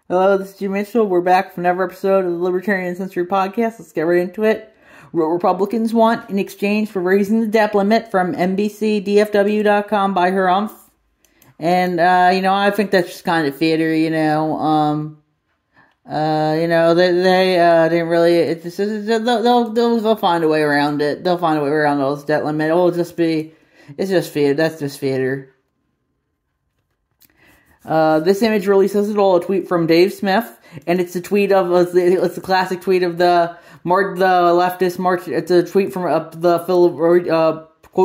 Hello, this is Jim Mitchell. We're back for another episode of the Libertarian Uncensored podcast. Let's get right into it. What Republicans want in exchange for raising the debt limit from NBCDFW.com by her umph. And, I think that's just kind of theater, they didn't really, they'll find a way around it. They'll find a way around all this debt limit. It's just theater. That's just theater. This image really says it all. A tweet from Dave Smith, and it's a tweet of it's a classic tweet of the leftist march. It's a tweet from quote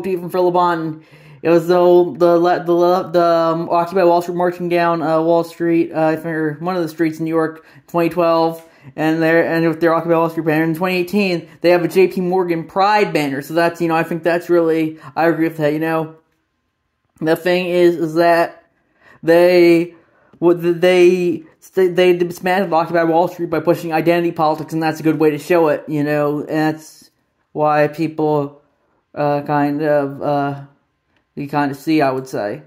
tweet from Philip Bonton. It was the Occupy Wall Street marching down Wall Street, one of the streets in New York, 2012, and their Occupy Wall Street banner. In 2018, they have a J.P. Morgan Pride banner. So that's I think that's really, I agree with that. The thing is that they dismantled Occupy Wall Street by pushing identity politics, and that's a good way to show it, and that's why people you kind of see, I would say.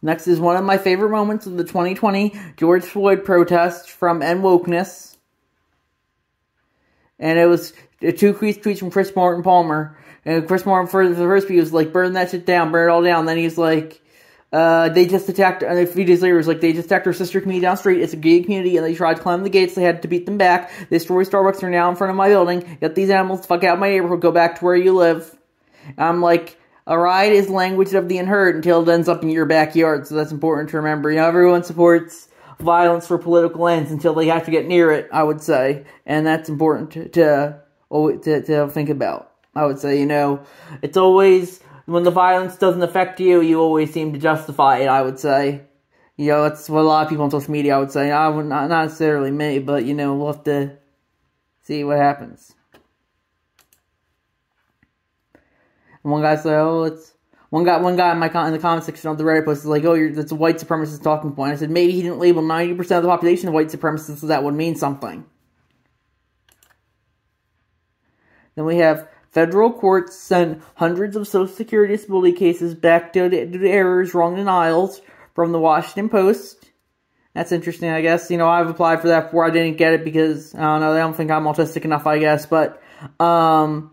Next is one of my favorite moments of the 2020 George Floyd protests from End Wokeness, and it was two tweets from Chris Martin Palmer, and Chris Martin, for the first tweet, was like, burn that shit down, burn it all down. Then he's like, they just attacked, and a few days later, it was like, they just attacked our sister community down the street. It's a gay community, and they tried to climb the gates. They had to beat them back. They destroyed Starbucks. They're now in front of my building. Get these animals the fuck out of my neighborhood. Go back to where you live. And I'm like, a riot is language of the unheard until it ends up in your backyard. So that's important to remember. Everyone supports violence for political ends until they have to get near it, I would say. And that's important to think about. I would say, it's always, when the violence doesn't affect you, you always seem to justify it, I would say. That's what a lot of people on social media, I would say. Not necessarily me, but, we'll have to see what happens. And one guy said, one guy in the comment section of the Reddit post is like, that's a white supremacist talking point. I said, maybe he didn't label 90% of the population of white supremacists, so that would mean something. Then we have federal courts send hundreds of Social Security disability cases back due to errors, wrong denials from the Washington Post. That's interesting, I guess. I've applied for that before. I didn't get it because, I don't know, they don't think I'm autistic enough, I guess. But, we'll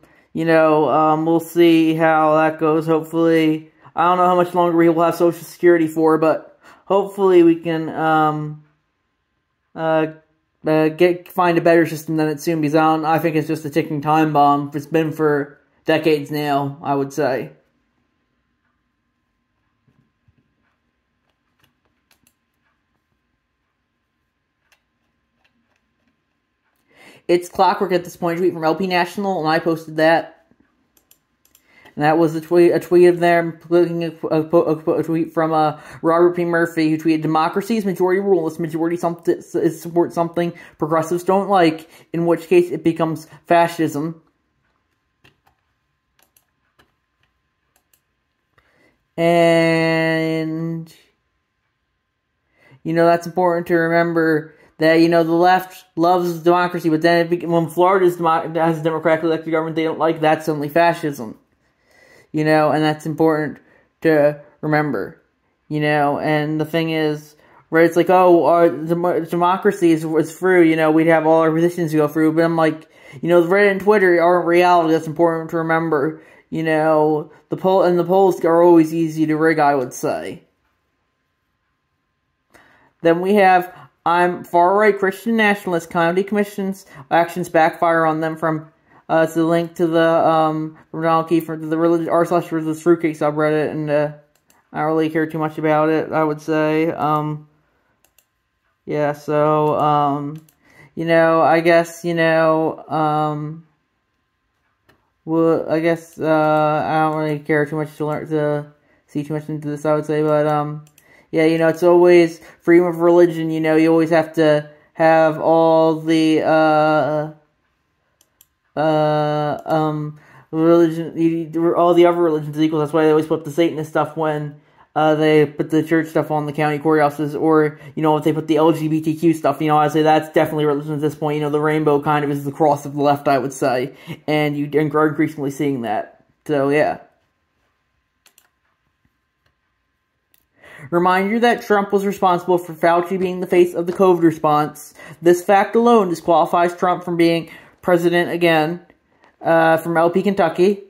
see how that goes. Hopefully, I don't know how much longer we will have Social Security for, but hopefully we can, find a better system than it soon, because I think it's just a ticking time bomb. It's been for decades now, I would say. It's clockwork at this point. A tweet from LP National, and I posted that. And that was a tweet of them, including a tweet from Robert P. Murphy, who tweeted, democracy is majority rule. This majority supports something progressives don't like, in which case it becomes fascism. And, that's important to remember, that, the left loves democracy, but then when Florida has a democratically elected government they don't like, that's suddenly fascism. And that's important to remember, and the thing is, where it's like, democracy is through, we'd have all our positions to go through, but I'm like, Reddit and Twitter aren't reality. That's important to remember. The polls are always easy to rig, I would say. Then we have, I'm far-right Christian nationalist county commission's actions backfire on them from, it's a link to the, from Donald Kiefer, to the r/religious fruitcake subreddit, and, I don't really care too much about it, I would say. Yeah, so, I guess, well, I guess, I don't really care too much to see too much into this, I would say, but, yeah, it's always freedom of religion, you always have to have all the, religion, all the other religions equal. That's why they always put the Satanist stuff when, they put the church stuff on the county courthouses, or, if they put the LGBTQ stuff, I'd say that's definitely religion at this point. The rainbow kind of is the cross of the left, I would say, and you are increasingly seeing that. So, yeah. Reminder that Trump was responsible for Fauci being the face of the COVID response. This fact alone disqualifies Trump from being president again, from LP Kentucky.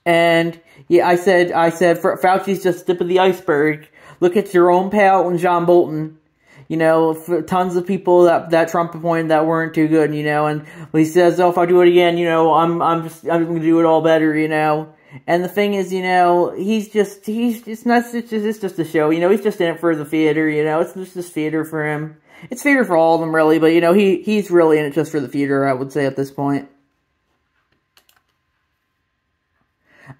And yeah, I said, Fauci's just the tip of the iceberg. Look at Jerome Powell and John Bolton. You know, tons of people that Trump appointed that weren't too good, you know, and when he says, oh, if I do it again, you know, I'm going to do it all better, you know. And the thing is, you know, it's just a show, you know, he's just in it for the theater, you know, it's just theater for him. It's theater for all of them, really, but, you know, he's really in it just for the theater, I would say, at this point.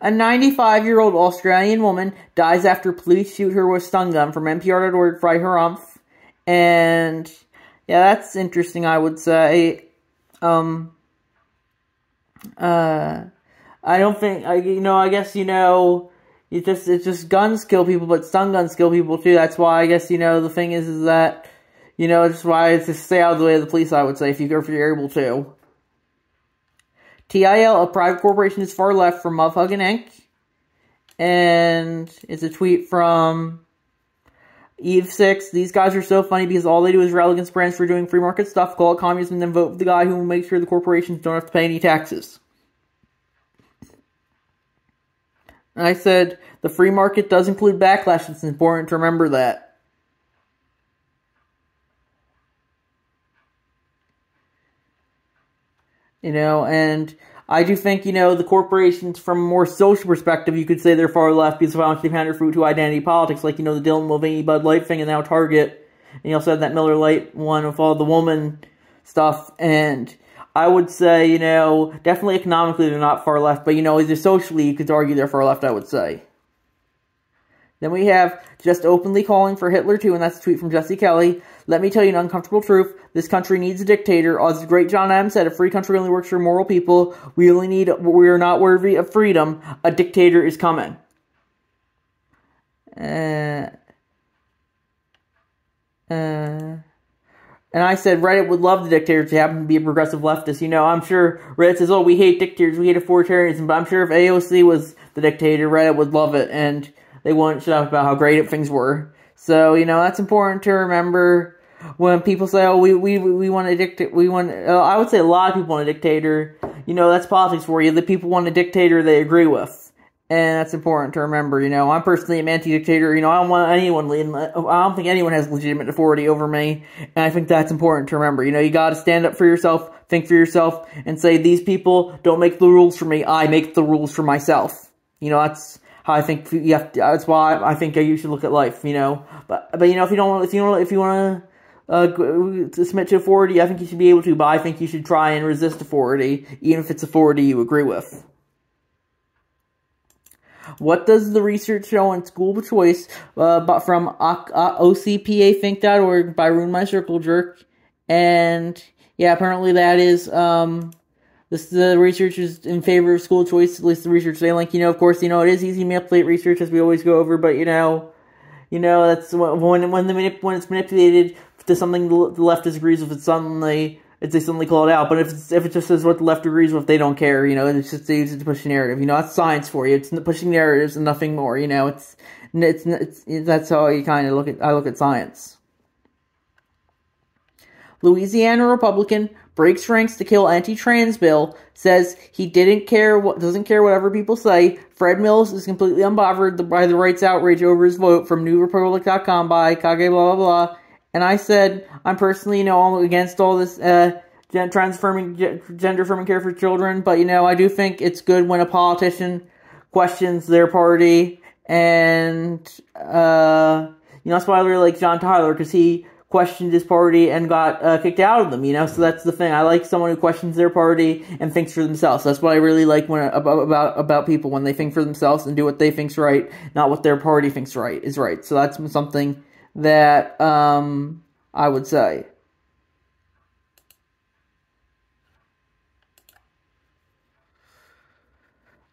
A 95-year-old Australian woman dies after police shoot her with a stun gun from NPR.org, Fry her umph. And, yeah, that's interesting, I would say. I don't think, I guess, you know, it's just guns kill people, but stun guns kill people too. That's why, I guess, you know, the thing is that, you know, that's why it's just stay out of the way of the police, I would say, if you're able to. TIL, a private corporation, is far left from Mufhuggin Inc. And it's a tweet from Eve6. These guys are so funny because all they do is rail against brands for doing free market stuff, call it communism, and then vote for the guy who will make sure the corporations don't have to pay any taxes. And I said, the free market does include backlash. It's important to remember that. You know, and I do think, you know, the corporations, from a more social perspective, you could say they're far left because of they've had their fruit to identity politics, like, you know, the Dylan Mulvaney Bud Light thing and now Target. And you also had that Miller Lite one with all the woman stuff. And I would say, you know, definitely economically they're not far left, but, you know, either socially you could argue they're far left, I would say. Then we have just openly calling for Hitler too, and that's a tweet from Jesse Kelly. Let me tell you an uncomfortable truth. This country needs a dictator. As the great John Adams said, a free country only works for moral people. We are not worthy of freedom. A dictator is coming. And I said Reddit would love the dictator to happen to be a progressive leftist. You know, I'm sure Reddit says, oh, we hate dictators, we hate authoritarianism, but I'm sure if AOC was the dictator, Reddit would love it, and they wouldn't shut up about how great things were. So, you know, that's important to remember when people say, oh, we want a dictator, I would say a lot of people want a dictator. You know, that's politics for you. The people want a dictator they agree with. And that's important to remember, you know. I'm personally an anti-dictator, you know, I don't want anyone leading, I don't think anyone has legitimate authority over me, and I think that's important to remember. You know, you gotta stand up for yourself, think for yourself, and say, these people don't make the rules for me, I make the rules for myself. You know, that's how I think you have to, that's why I think you should look at life, you know. But you know, if you want to submit to authority, I think you should be able to, but I think you should try and resist authority, even if it's authority you agree with. What does the research show on school choice? But from OCPAthink.org by Ruin My Circle Jerk. And yeah, apparently that is the research is in favor of school choice. At least the research they link. You know, of course, you know it is easy to manipulate research, as we always go over. But you know that's when it's manipulated to something the left disagrees with. They suddenly call it out, but if it just says what the left agrees with, they don't care, you know, it's just they use it to push a narrative, you know, that's science for you, it's pushing narratives and nothing more, you know, that's how you kind of I look at science. Louisiana Republican breaks ranks to kill anti-trans bill, says he doesn't care whatever people say. Fred Mills is completely unbothered by the rights outrage over his vote from NewRepublic.com by Kage blah blah blah. And I said, I'm personally, you know, all against all this gender-affirming care for children, but, you know, I do think it's good when a politician questions their party, and, you know, that's why I really like John Tyler, because he questioned his party and got kicked out of them, you know, so that's the thing. I like someone who questions their party and thinks for themselves. That's what I really like about people, when they think for themselves and do what they think's right, not what their party thinks is right. So that's something that I would say.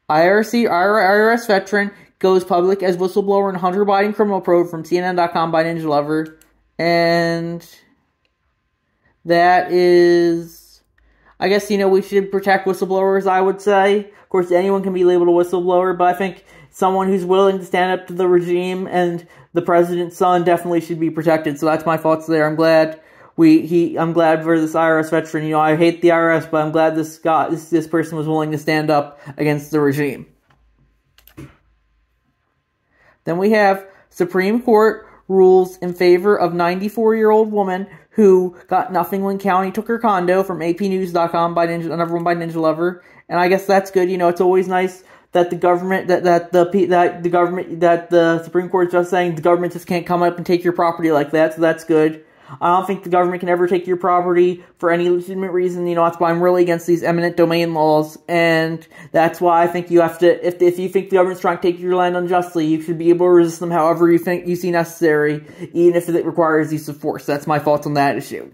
IRS veteran goes public as whistleblower in Hunter Biden criminal probe from CNN.com by Ninja Lover. And that is, I guess, you know, we should protect whistleblowers, I would say. Of course, anyone can be labeled a whistleblower, but I think someone who's willing to stand up to the regime, and the president's son definitely should be protected. So that's my thoughts there. I'm glad I'm glad for this IRS veteran. You know, I hate the IRS, but I'm glad this person was willing to stand up against the regime. Then we have Supreme Court rules in favor of 94-year-old woman who got nothing when county took her condo, from apnews.com by another one by Ninja Lover. And I guess that's good. You know, it's always nice that the government, that the Supreme Court is just saying the government just can't come up and take your property like that. So that's good. I don't think the government can ever take your property for any legitimate reason. You know, that's why I'm really against these eminent domain laws, and that's why I think you have to, if you think the government's trying to take your land unjustly, you should be able to resist them however you see necessary, even if it requires use of force. That's my thoughts on that issue.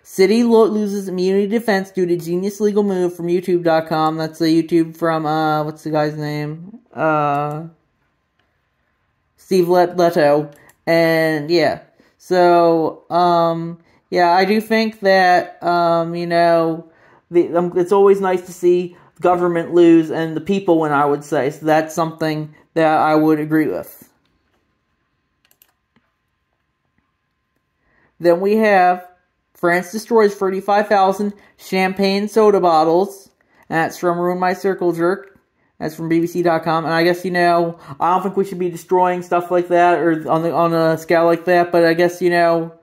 City loses immunity defense due to genius legal move from YouTube.com. That's the YouTube from, what's the guy's name? Steve Leto. And, yeah. So, yeah, I do think that, you know, it's always nice to see government lose and the people win, I would say. So that's something that I would agree with. Then we have France destroys 35,000 champagne soda bottles. That's from Ruin My Circle Jerk. That's from BBC.com. And I guess, you know, I don't think we should be destroying stuff like that or on a scale like that. But I guess, you know,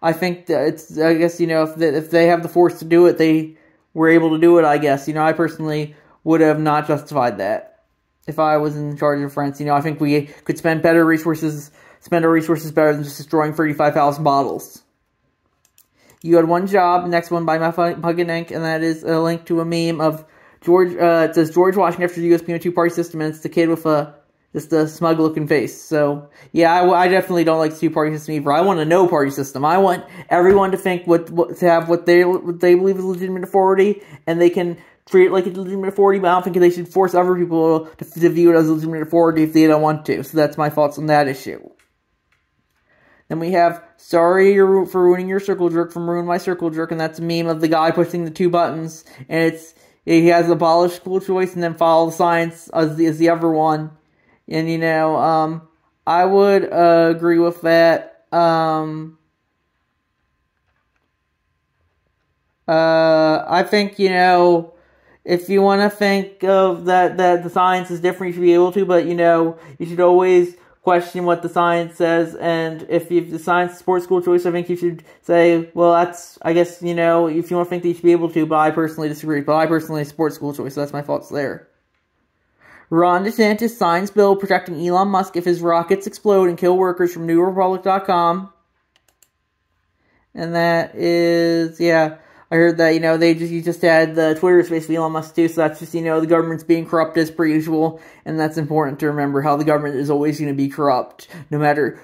I think that I guess, you know, if they have the force to do it, they were able to do it, I guess. You know, I personally would have not justified that if I was in charge of France. You know, I think we could spend our resources better than just destroying 35,000 bottles. You had one job, next one by Mug and Ink, and that is a link to a meme of George. It says George Washington after the U.S. became a two-party system, and it's the kid with just a smug-looking face. So, yeah, I definitely don't like the two-party system either. I want a no-party system. I want everyone to think to have what they believe is legitimate authority, and they can treat it like it's legitimate authority, but I don't think they should force other people to view it as legitimate authority if they don't want to. So that's my thoughts on that issue. Then we have, sorry for ruining your circle jerk from Ruin My Circle Jerk, and that's a meme of the guy pushing the two buttons, and he has abolish school choice and then follow the science as the other one. And, you know, I would agree with that. I think, you know, if you want to think of that the science is different, you should be able to, but, you know, you should always question what the science says, and if the science supports school choice, I think you should say, well, that's, I guess, you know, if you want to think that you should be able to, but I personally disagree. But I personally support school choice, so that's my thoughts there. Ron DeSantis signs bill protecting Elon Musk if his rockets explode and kill workers from NewRepublic.com. And that is, yeah, I heard that, you know, you just had the Twitter space of Elon Musk too, so that's just, you know, the government's being corrupt as per usual, and that's important to remember, how the government is always going to be corrupt, no matter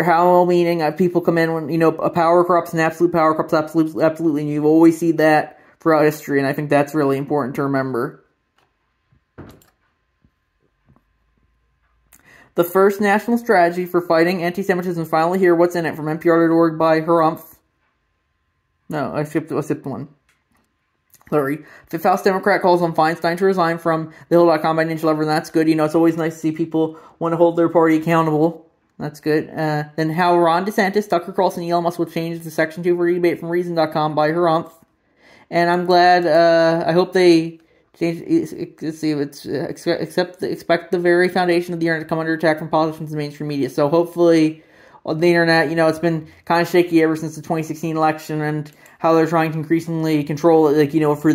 how well-meaning people come in when, you know, a power corrupts, and absolute power corrupts absolutely, and you've always seen that throughout history, and I think that's really important to remember. The first national strategy for fighting anti-Semitism is finally here. What's in it? From NPR.org by Harumph. No, I skipped one. Sorry. Fifth House Democrat calls on Feinstein to resign from TheHill.com by Ninja Lover, and that's good. You know, it's always nice to see people want to hold their party accountable. That's good. Then how Ron DeSantis, Tucker Carlson, and Elon Musk will change the Section 230 debate from Reason.com by Harumph. And I'm glad, I hope they change, let's see, expect the very foundation of the internet to come under attack from politicians and mainstream media. So hopefully, on the internet, you know, it's been kind of shaky ever since the 2016 election, and how they're trying to increasingly control it, like, you know, if you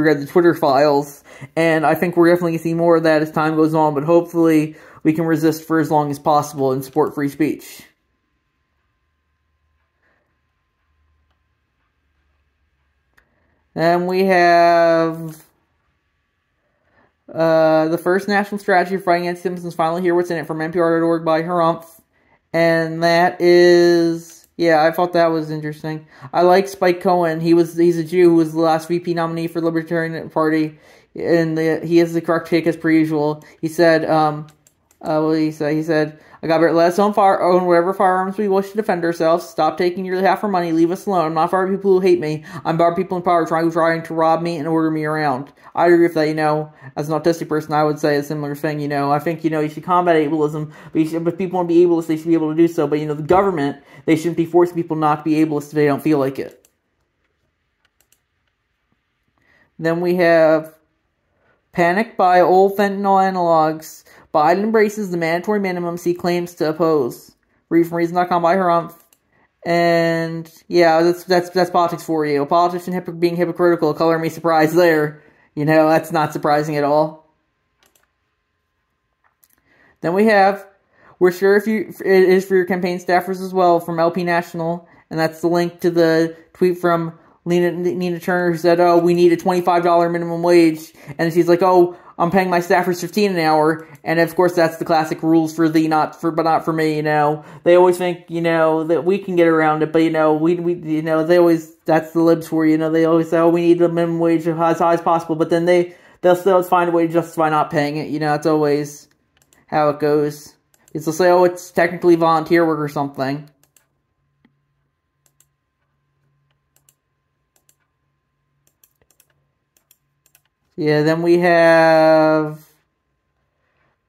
read the Twitter files. And I think we're definitely going to see more of that as time goes on, but hopefully we can resist for as long as possible and support free speech. Then we have the first national strategy for fighting anti-Semitism is finally here. What's in it? From NPR.org by Harumph. And that is, yeah, I thought that was interesting. I like Spike Cohen. He's a Jew who was the last VP nominee for the Libertarian Party, and he has the correct take as per usual. He said, What did he say? He said, I got better. Let us own whatever firearms we wish to defend ourselves. Stop taking nearly half our money. Leave us alone. I'm not for people who hate me. I'm about people in power trying to rob me and order me around. I agree with that, as an autistic person, I would say a similar thing, I think, you should combat ableism, but if people want to be ableist, they should be able to do so. But, the government, they shouldn't be forcing people not to be ableist if they don't feel like it. Then we have panic by old fentanyl analogs. Biden embraces the mandatory minimums he claims to oppose. Read from Reason.com by Harumph. And yeah, that's politics for you. A politician being hypocritical, color me surprised there. That's not surprising at all. Then we have, we're sure it is for your campaign staffers as well, from LP National. And that's the link to the tweet from Nina Turner, who said, we need a $25 minimum wage. And she's like, I'm paying my staffers $15 an hour. And of course, that's the classic rules for thee, but not for me, They always think, that we can get around it, but, they always, that's the libs for you, They always say, we need the minimum wage as high as possible, but then they'll still find a way to justify not paying it, That's always how it goes. They'll say, it's technically volunteer work or something. Yeah, then we have,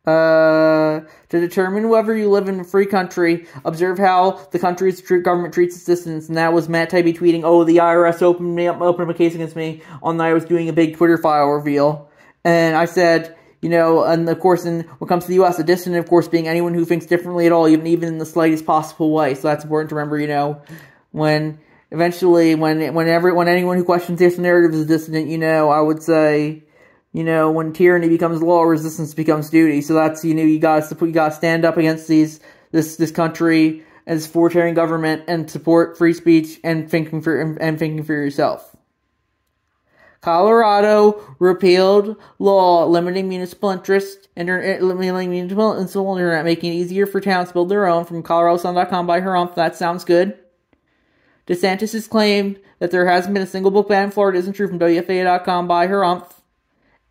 to determine whether you live in a free country, observe how the country's government treats its dissidents. And that was Matt Taibbi tweeting, the IRS opened up a case against me on the night I was doing a big Twitter file reveal. And I said, and of course, when it comes to the U.S., a dissident, of course, being anyone who thinks differently at all, even in the slightest possible way. So that's important to remember, when anyone who questions this narrative is a dissident, I would say, when tyranny becomes law, resistance becomes duty. So that's, you gotta stand up against this country as authoritarian government and support free speech and thinking for yourself. Colorado repealed law limiting municipal interest, limiting municipal internet, making it easier for towns to build their own. From ColoradoSun.com by Harumph. That sounds good. DeSantis has claimed that there hasn't been a single book ban in Florida. Isn't true, from WFA.com by Harumph.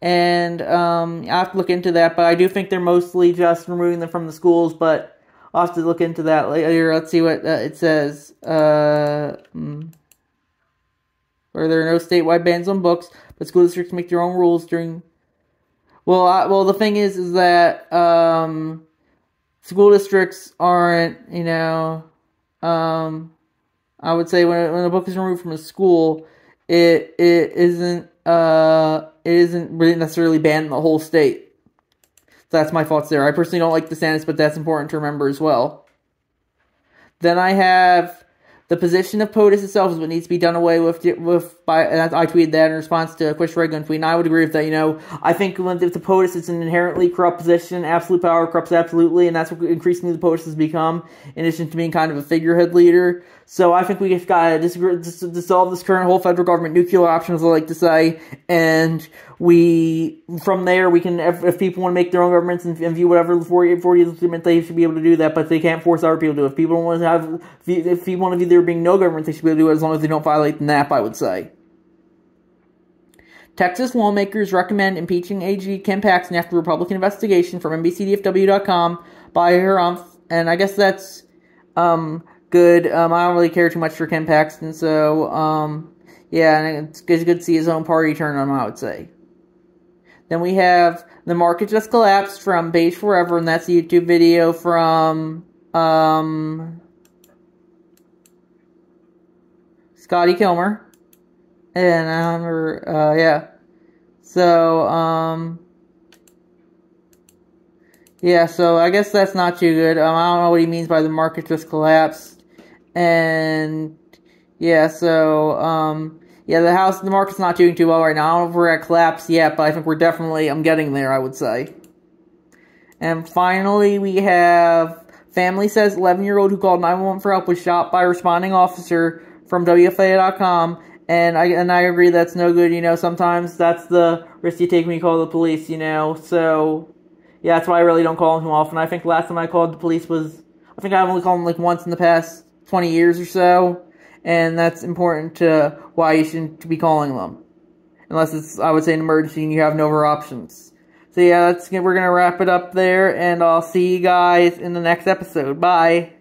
And I have to look into that, but I do think they're mostly just removing them from the schools, but I'll have to look into that later. Let's see what it says. Where there are no statewide bans on books, but school districts make their own rules during... Well, the thing is that school districts aren't, I would say when a book is removed from a school, it isn't really necessarily banned in the whole state. So that's my thoughts there. I personally don't like DeSantis, but that's important to remember as well. Then I have the position of POTUS itself is what needs to be done away with. And I tweeted that in response to a Chris Reagan tweet, and I would agree with that. I think if the POTUS is an inherently corrupt position, absolute power corrupts absolutely, and that's what increasingly the POTUS has become, in addition to being kind of a figurehead leader. So I think we just gotta dissolve this current whole federal government nuclear option, as I like to say, and from there, we can, if people want to make their own governments and view whatever 40 years legitimate, they should be able to do that, but they can't force other people to do it. If people want to view there being no government, they should be able to do it as long as they don't violate the NAP, I would say. Texas lawmakers recommend impeaching AG Ken Paxton after Republican investigation, from NBCDFW.com by Harumph, and I guess that's good. I don't really care too much for Ken Paxton, so yeah, and it's good to see his own party turn on him, I would say. Then we have The Market Just Collapsed from Beige Forever, and that's a YouTube video from Scotty Kilmer. And I don't remember, yeah. So, yeah, so I guess that's not too good. I don't know what he means by the market just collapsed. And, yeah, so, yeah, the market's not doing too well right now. I don't know if we're at collapse yet, but I think I'm getting there, I would say. And finally, we have, family says 11-year-old who called 911 for help was shot by a responding officer, from WFA.com. And I agree that's no good, sometimes that's the risk you take when you call the police, so, yeah, that's why I really don't call him often. I think last time I called the police I think I've only called them, once in the past 20 years or so, and that's important to why you shouldn't be calling them. Unless it's, I would say, an emergency and you have no other options. So yeah, we're gonna wrap it up there, and I'll see you guys in the next episode. Bye.